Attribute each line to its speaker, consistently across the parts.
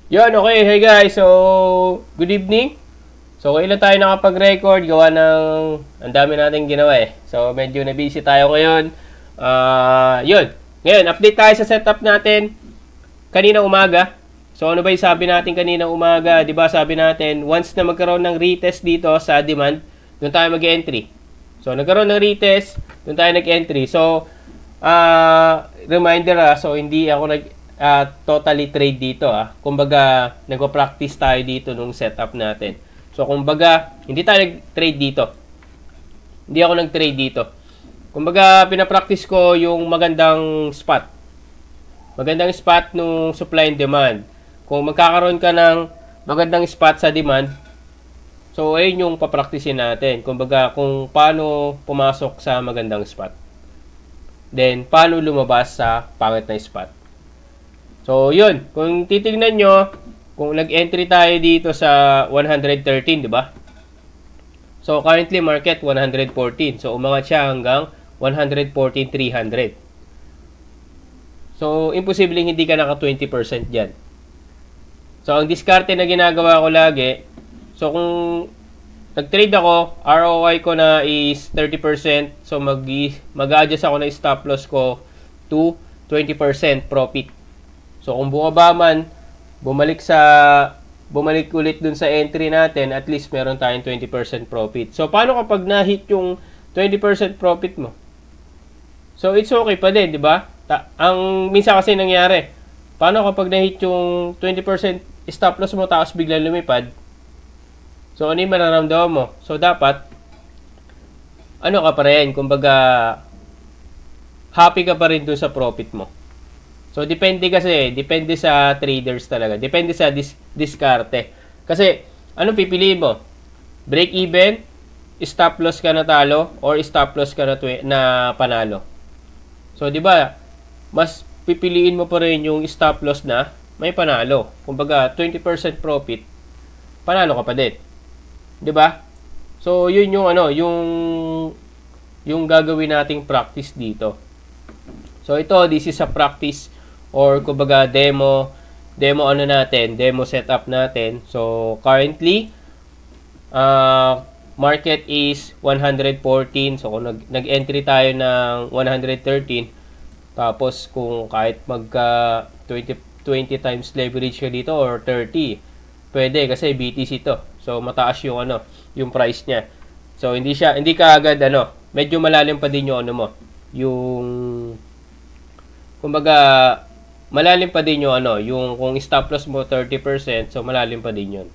Speaker 1: Yun, okay. Hey guys, so good evening. So kailan tayo nakapag-record, gawa ng ang dami nating ginawa eh. So medyo na busy tayo ngayon. Yun. Ngayon, update tayo sa setup natin kanina umaga. So ano ba yung sabi natin kanina umaga? 'Di ba sabi natin, once na magkaroon ng retest dito sa demand, doon tayo mag-entry. So nagkaroon ng retest, doon tayo nag-entry. So reminder so hindi ako totally trade dito Kumbaga, nagpa-practice tayo dito nung setup natin. So, kumbaga, hindi tayo nag-trade dito. Hindi ako nag-trade dito. Kumbaga, pinapractice ko yung magandang spot. Magandang spot nung supply and demand. Kung magkakaroon ka ng magandang spot sa demand, so, ayun yung papracticein natin. Kumbaga, kung paano pumasok sa magandang spot. Then, paano lumabas sa pangit na spot. So, yun. Kung titingnan nyo, kung nag-entry tayo dito sa 113, di ba? So, currently market 114. So, umangat siya hanggang 114,300. So, imposibleng hindi ka naka 20% dyan. So, ang diskarte na ginagawa ko lagi, so kung nag-trade ako, ROI ko na is 30%. So, mag-adjust ako na stop loss ko to 20% profit. So, kung bumaba man, bumalik ulit dun sa entry natin, at least meron tayong 20% profit. So, paano kapag na-hit yung 20% profit mo? So, it's okay pa din, di ba? Ang minsan kasi nangyari, paano kapag na-hit yung 20% stop loss mo tapos biglang lumipad? So, ano yung mararamdaman mo? So, dapat, ano ka pa rin? Kumbaga, happy ka pa rin dun sa profit mo. So, depende sa traders talaga. Depende sa diskarte. Kasi, ano pipiliin mo? Break even, stop loss ka na talo, or stop loss ka na panalo. So, di ba, mas pipiliin mo pa rin yung stop loss na may panalo. Kumbaga, 20% profit, panalo ka pa din. Di ba? So, yun yung yung gagawin nating practice dito. So, this is a practice or kumbaga demo setup natin. So currently market is 114. So kung nag-entry tayo ng 113, tapos kung kahit magka 20 times leverage ka dito or 30, pwede kasi BTC to. So mataas yung yung price niya. So hindi ka agad medyo malalim pa din yung kumbaga malalim pa din yung kung stop loss mo 30%, so malalim pa din yun.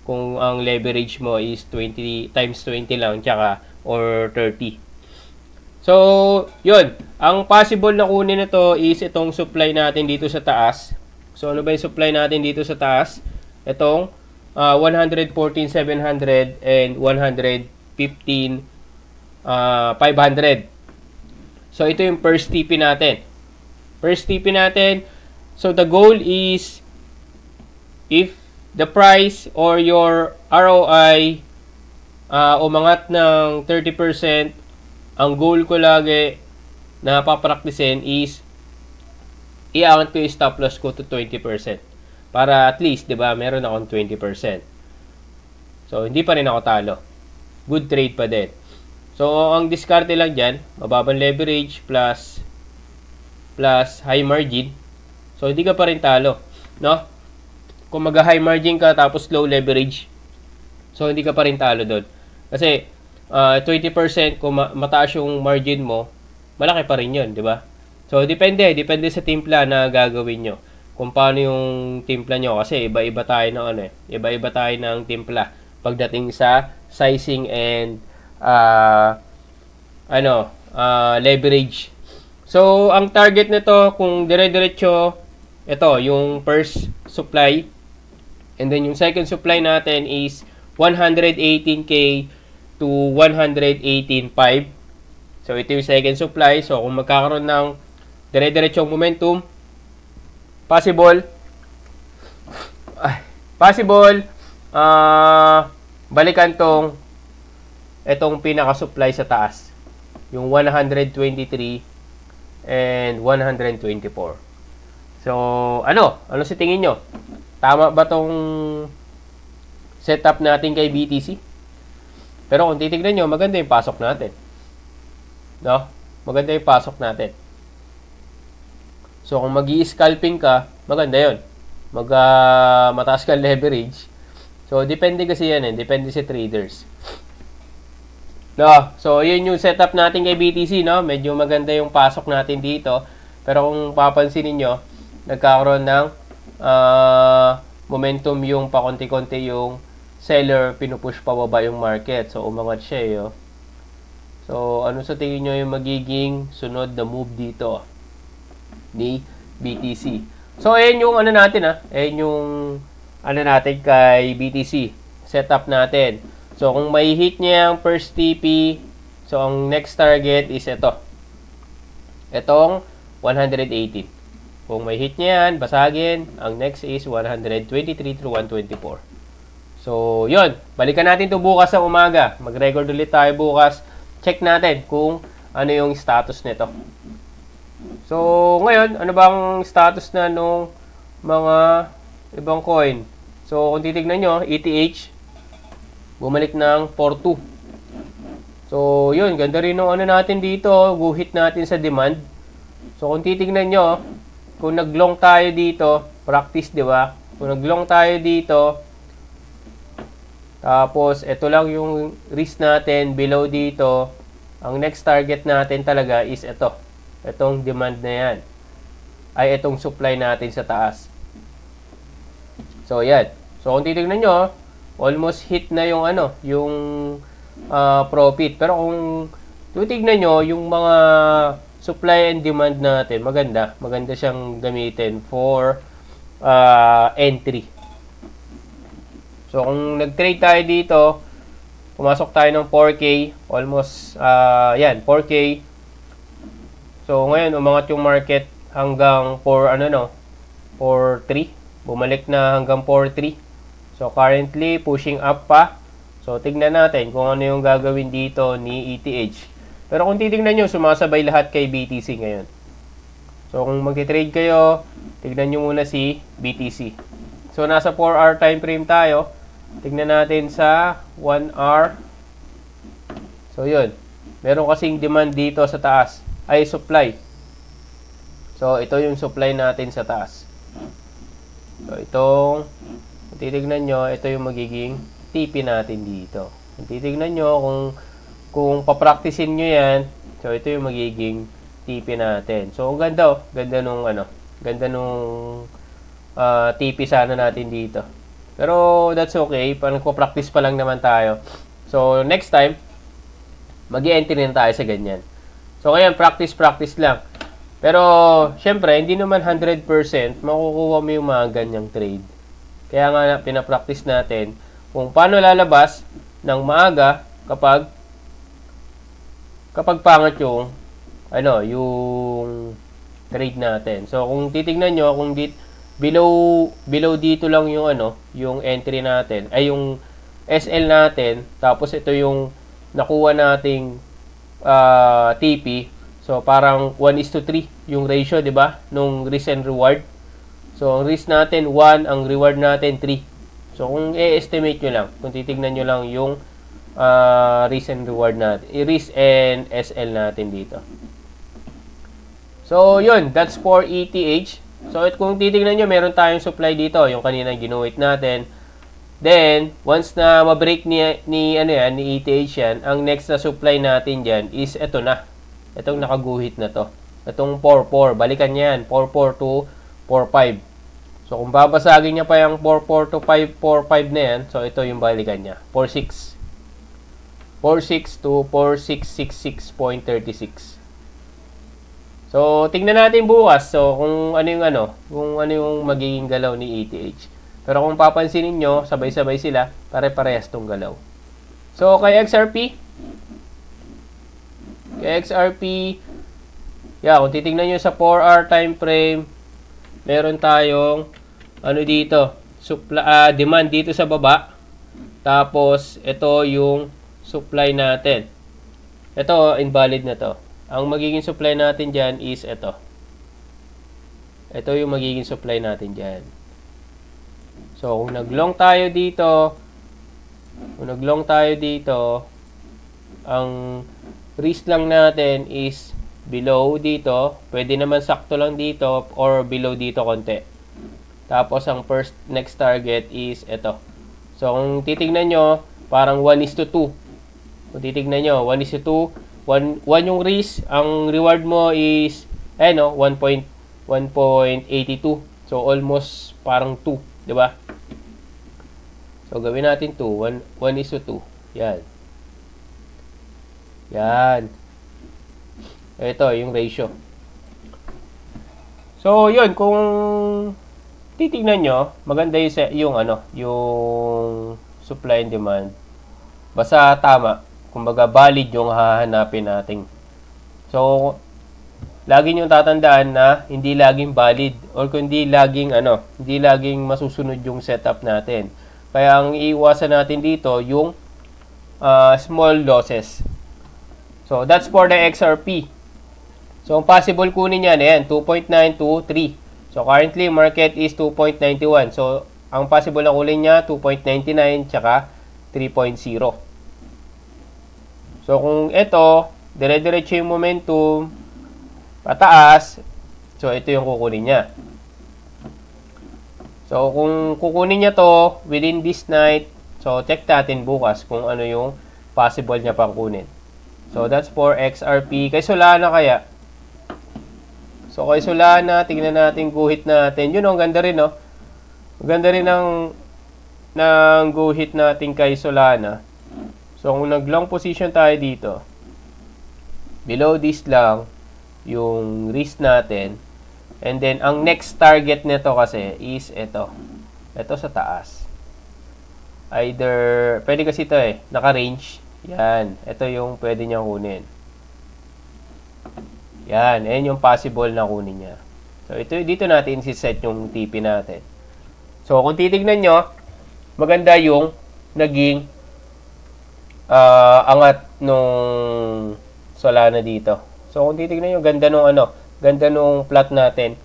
Speaker 1: Kung ang leverage mo is 20 times 20 lang, tsaka or 30. So, yun. Ang possible na kunin nito is itong supply natin dito sa taas. So, ano ba yung supply natin dito sa taas? Itong 114,700 and 115,500. So, ito yung first TP natin. First TP natin, so the goal is if the price or your ROI umangat ng 30%, ang goal ko lagi na papraktisin is i-angat ko yung stop loss ko to 20%. Para at least, di ba, meron akong 20%. So, hindi pa rin ako talo. Good trade pa din. So, ang diskarte lang dyan, mababang leverage plus high margin. So, hindi ka pa rin talo. No? Kung mag-high margin ka tapos low leverage, so, hindi ka pa rin talo doon. Kasi, 20% kung mataas yung margin mo, malaki pa rin yun, di ba? So, depende sa timpla na gagawin nyo. Kung paano yung timpla nyo. Kasi, iba-iba tayo ng timpla pagdating sa sizing and leverage. So, ang target nito, kung dire-diretso, ito, yung first supply. And then, yung second supply natin is 118K to 118.5. So, ito yung second supply. So, kung magkakaroon ng dire-diretsong momentum, possible, balikan itong pinaka-supply sa taas. Yung 123 and 124. So, ano sa tingin nyo? tama ba tong setup natin kay BTC? Pero kung titignan nyo, maganda yung pasok natin. No? Maganda yung pasok natin. So, kung mag-i-scalping ka, maganda yun. Mataas ka leverage. So, depende kasi yan eh. Depende sa traders. No? So, yun yung setup natin kay BTC, no? Medyo maganda yung pasok natin dito. Pero kung papansinin nyo, nagkakaroon ng momentum yung pakonti-konti yung seller, pinupush pababa yung market. So, umangat siya eh. Oh. So, ano sa tingin nyo yung magiging sunod na move dito ni BTC? So, ayan yung ano natin Ayan yung ano natin kay BTC. Setup natin. So, kung may hit niya yung first TP, so, ang next target is ito. Itong 180. Kung may hit niya yan, basagin. Ang next is 123 through 124. So, yun. Balikan natin to bukas sa umaga. Mag-record ulit tayo bukas. Check natin kung ano yung status nito. So, ngayon, ano bang status na nung mga ibang coin? So, kung titignan nyo, ETH, bumalik ng 4.2. So, yun. Ganda rin nung ano natin dito. Guhit natin sa demand. So, kung titignan nyo, kung nag-long tayo dito, practice, di ba? Kung nag-long tayo dito, tapos, ito lang yung risk natin below dito. Ang next target natin talaga is ito. Itong demand na yan. Ay, itong supply natin sa taas. So, yan. So, kung titignan nyo, almost hit na yung yung profit. Pero kung titignan nyo, yung mga supply and demand natin, maganda. Maganda siyang gamitin for entry. So, kung nag-trade tayo dito, pumasok tayo ng 4K, almost, 4K. So, ngayon, umangat yung market hanggang 4.3. Bumalik na hanggang 4.3. So, currently, pushing up pa. So, tignan natin kung ano yung gagawin dito ni ETH. Pero kung titignan nyo, sumasabay lahat kay BTC ngayon. So, kung magti-trade kayo, tignan nyo muna si BTC. So, nasa 4-hour time frame tayo. Tignan natin sa 1 hour. So, yun. Meron kasing demand dito sa taas. Ay, supply. So, ito yung supply natin sa taas. So, itong, kung titignan nyo, ito yung magiging TP natin dito. Kung titignan nyo, kung papraktisin nyo yan, so, ito yung magiging TP natin. So, ang ganda, ganda nung, ganda nung TP sana natin dito. Pero, that's okay. Nagpo-practice pa lang naman tayo. So, next time, mag-i-entry na tayo sa ganyan. So, ngayon, practice lang. Pero, syempre, hindi naman 100% makukuha mo yung mga ganyang trade. Kaya nga, pinapractice natin kung paano lalabas ng maaga kapag pangit yung, yung trade natin. So, kung titignan nyo, kung below dito lang yung, yung entry natin, ay yung SL natin, tapos ito yung nakuha nating TP. So, parang 1:3 yung ratio, di ba? Nung risk and reward. So, ang risk natin 1, ang reward natin 3. So, kung i-estimate nyo lang, kung titignan nyo lang yung risk and reward natin, risk and SL natin dito. So, yun. That's for ETH. So, kung titignan nyo, meron tayong supply dito. Yung kanina ginuwit natin. Then, once na ma-break ni ETH yan, ang next na supply natin dyan is ito na. Itong nakaguhit na to. Itong 4.4. Balikan niya yan. 4.4 to 4.5. So, kung babasagin niya pa yung 4.4 to 4.5 na yan, so ito yung balikan niya. 4.6. 4.6 to 4.666.36. So, tingnan natin bukas. So, kung ano yung magiging galaw ni ETH. Pero kung papansinin nyo, sabay-sabay sila, pare-parehas tong galaw. So, kay XRP, kung titignan nyo sa 4-hour time frame, meron tayong dito, demand dito sa baba. Tapos, ito yung supply natin. Ito, invalid na to. Ang magiging supply natin dyan is ito. Ito yung magiging supply natin dyan. So, kung nag-long tayo dito, ang risk lang natin is below dito. Pwede naman sakto lang dito or below dito konti. Tapos, ang next target is ito. So, kung titignan nyo, parang 1:2. Kung titignan nyo, 1:2. 1 yung risk. Ang reward mo is, 1.82. So, almost parang 2. Diba? So, gawin natin 2. 1:2. Yan. Yan. Ito, yung ratio. So, yun. Kung titignan nyo, maganda yung supply and demand. Basta tama. Kumbaga, valid yung hahanapin natin. So, lagi nyo tatandaan na hindi laging valid or kundi laging masusunod yung setup natin. Kaya ang iiwasan natin dito yung small losses. So, that's for the XRP. So, ang possible kunin yan, ayan, 2.923. So, currently, market is 2.91. So, ang possible na kunin niya, 2.99 tsaka 3.0. So, kung ito, dire-diretso yung momentum, pataas, so ito yung kukunin niya. So, kung kukunin niya to within this night, so check natin bukas kung ano yung possible niya pang kunin. So, that's for XRP. Kay Solana kaya. So, kay Solana, tingnan natin guhit natin. Yun, ang ganda rin, no? Ang ganda rin ng guhit natin kay Solana. So, kung nag-long position tayo dito, below this lang, yung risk natin. And then, ang next target nito kasi is ito. Ito sa taas. Either, pwede kasi ito naka-range. Yan. Ito yung pwede niyang kunin. Yan. Ayan yung possible na kunin niya. So, dito natin si-set yung TP natin. So, kung titignan nyo, maganda yung naging angat nung Solana dito. So, kung titignan nyo, ganda nung plot natin.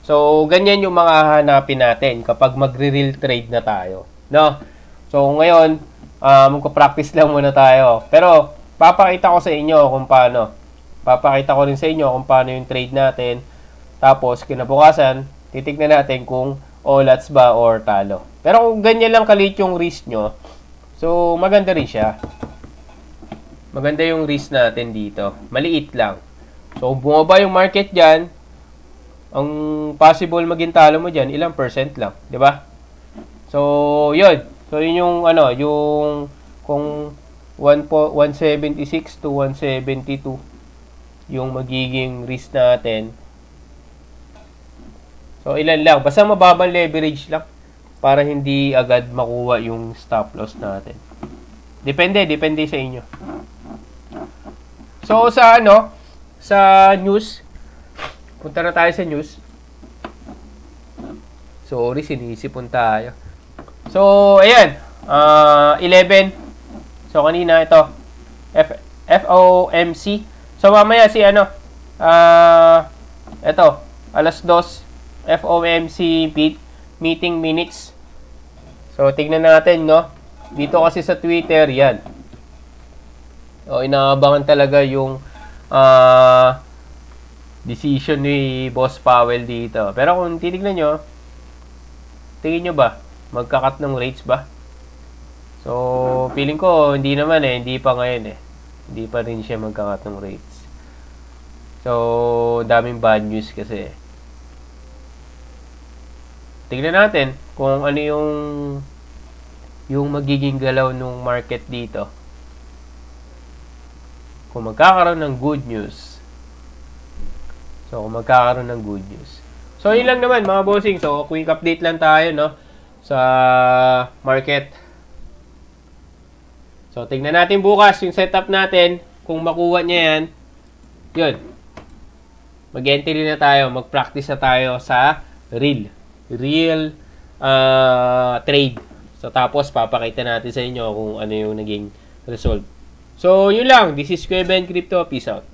Speaker 1: So, ganyan yung mga hanapin natin kapag magre-real trade na tayo. No? So, ngayon, magpa-practice lang muna tayo. Pero, papakita ko sa inyo kung paano. Papakita ko rin sa inyo kung paano yung trade natin. Tapos, kinabukasan, titignan natin kung olats ba or talo. Pero kung ganyan lang kalit yung risk nyo, so, maganda rin siya. Maganda yung risk natin dito. Maliit lang. So, kung bumaba yung market dyan, ang possible maging talo mo dyan, ilang percent lang. Diba? So, yun. So, yun yung, yung kung 176 to 172 yung magiging risk natin. So, ilan lang. Basta mababang leverage lang para hindi agad makuha yung stop loss natin. Depende sa inyo. So, sa news, punta na tayo sa news. Sorry, sinisipon tayo. So, ayan. 11. So, kanina ito. FOMC. So, mamaya ito. Alas 2. FOMC meeting minutes. So, tignan natin, no? Dito kasi sa Twitter, yan. O, inaabangan talaga yung decision ni Boss Powell dito. Pero kung titignan nyo, tingin nyo ba? Magkakat ng rates ba? So, feeling ko, hindi naman hindi pa ngayon Hindi pa rin siya magkakat ng rates. So, daming bad news kasi. Tingnan natin kung ano yung magiging galaw ng market dito. Kung magkakaroon ng good news. So, kung magkakaroon ng good news. So, yun lang naman mga bossing. So, quick update lang tayo, no? Sa market. So, tingnan natin bukas yung setup natin. Kung makuha niya yan, yun. Mag-entry na tayo. Mag-practice na tayo sa real trade. So, tapos, papakita natin sa inyo kung ano yung naging result. So, yun lang. This is Kuya Ben Crypto. Peace out.